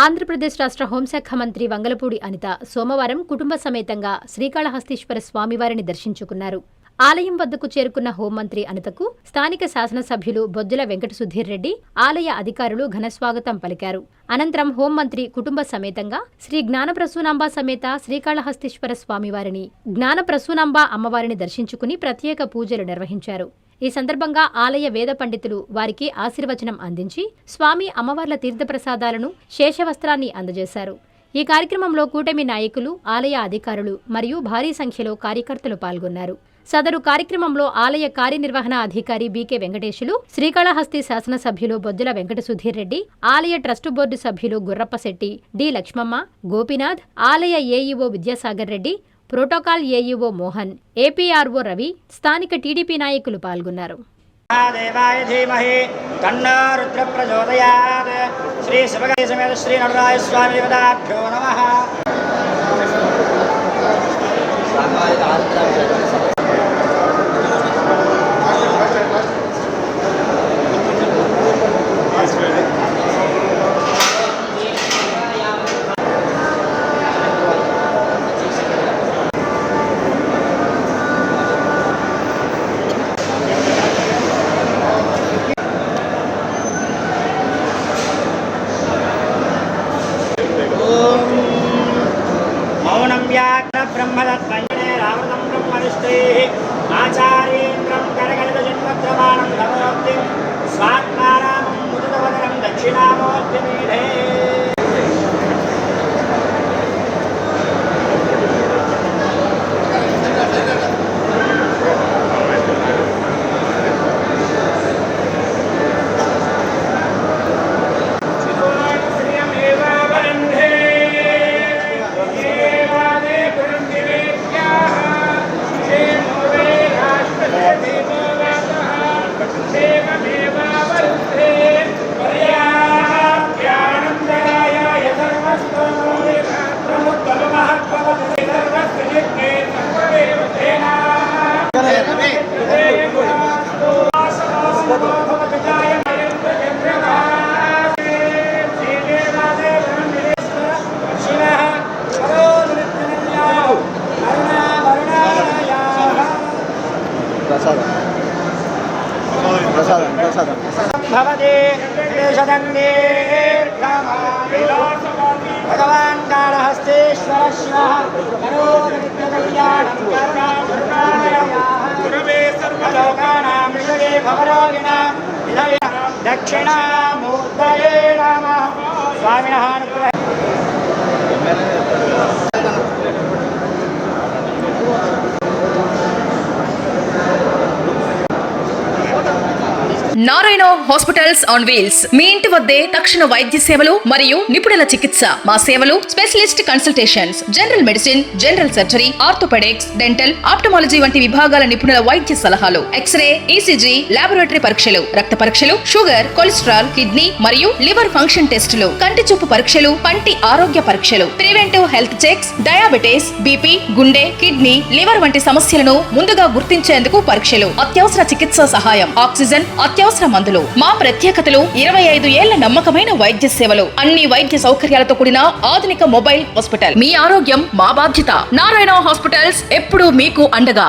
ఆంధ్రప్రదేశ్ రాష్ట్ర హోంశాఖ మంత్రి వంగలపూడి అనిత సోమవారం కుటుంబ సమేతంగా శ్రీకాళహస్తీశ్వర స్వామివారిని దర్శించుకున్నారు. ఆలయం వద్దకు చేరుకున్న హోంమంత్రి అనితకు స్థానిక శాసనసభ్యులు బొజ్జల వెంకట సుధీర్ రెడ్డి, ఆలయ అధికారులు ఘనస్వాగతం పలికారు. అనంతరం హోంమంత్రి కుటుంబ సమేతంగా శ్రీ జ్ఞానప్రసూనాంబ సమేత శ్రీకాళహస్తీశ్వర స్వామివారిని, జ్ఞానప్రసూనాంబ అమ్మవారిని దర్శించుకుని ప్రత్యేక పూజలు నిర్వహించారు. ఈ సందర్భంగా ఆలయ వేద పండితులు వారికి ఆశీర్వచనం అందించి స్వామి అమ్మవార్ల తీర్థప్రసాదాలను, శేషవస్త్రాన్ని అందజేశారు. ఈ కార్యక్రమంలో కూటమి నాయకులు, ఆలయ అధికారులు మరియు భారీ సంఖ్యలో కార్యకర్తలు పాల్గొన్నారు. సదరు కార్యక్రమంలో ఆలయ కార్యనిర్వహణ అధికారి బీకే వెంకటేశులు, శ్రీకాళహస్తి శాసనసభ్యులు బొజ్జల వెంకట సుధీర్ రెడ్డి, ఆలయ ట్రస్టు బోర్డు సభ్యులు గుర్రప్పశెట్టి, డి లక్ష్మమ్మ, గోపీనాథ్, ఆలయ AEO Vidyasagar Reddy, protocol AEO Mohan, APRO Ravi, స్థానిక టీడీపీ నాయకులు పాల్గొన్నారు. ब्रह्मदत्तये रावणं ब्रह्मनिष्ठैः आचार्येन्द्रं करगलितजन्मद्रवाणं नमोऽस्ति स्वात्मारामं मुदितवदनं दक्षिणामोऽस्तिमीढे भगवान कालहस्तेश्वर शिवः लोकानां विषये भवरोगिणां दक्षिणामूर्तये नमः. स्वामिनः अनुग्रह నారాయణ హాస్పిటల్స్ ఆన్ వీల్స్ మీ ఇంటి వద్దే తక్షణ వైద్య సేవలు మరియు నిపుణుల చికిత్స. మా సేవలు specialist consultations, general medicine, general surgery, orthopaedics, dental, ophthalmology వంటి విభాగాల నిపుణుల వైద్య సలహాలు, ఎక్స్రే, ఈసీజీ, లాబొరేటరీ పరీక్షలు, రక్త పరీక్షలు, షుగర్, కొలెస్ట్రాల్, కిడ్నీ మరియు లివర్ ఫంక్షన్ టెస్టులు, కంటి చూపు పరీక్షలు, పంటి ఆరోగ్య పరీక్షలు, preventive health checks, diabetes, BP, గుండె, కిడ్నీ, లివర్ వంటి సమస్యలను ముందుగా గుర్తించేందుకు పరీక్షలు, అత్యవసర చికిత్సా సహాయం, ఆక్సిజన్, అత్యవసర మందులు. మా ప్రత్యేకతలు 25 ఏళ్ల నమ్మకమైన వైద్య సేవలు, అన్ని వైద్య సౌకర్యాలతో కూడిన ఆధునిక మొబైల్ హాస్పిటల్. మీ ఆరోగ్యం మా బాధ్యత. నారాయణ హాస్పిటల్స్ ఎప్పుడూ మీకు అండగా.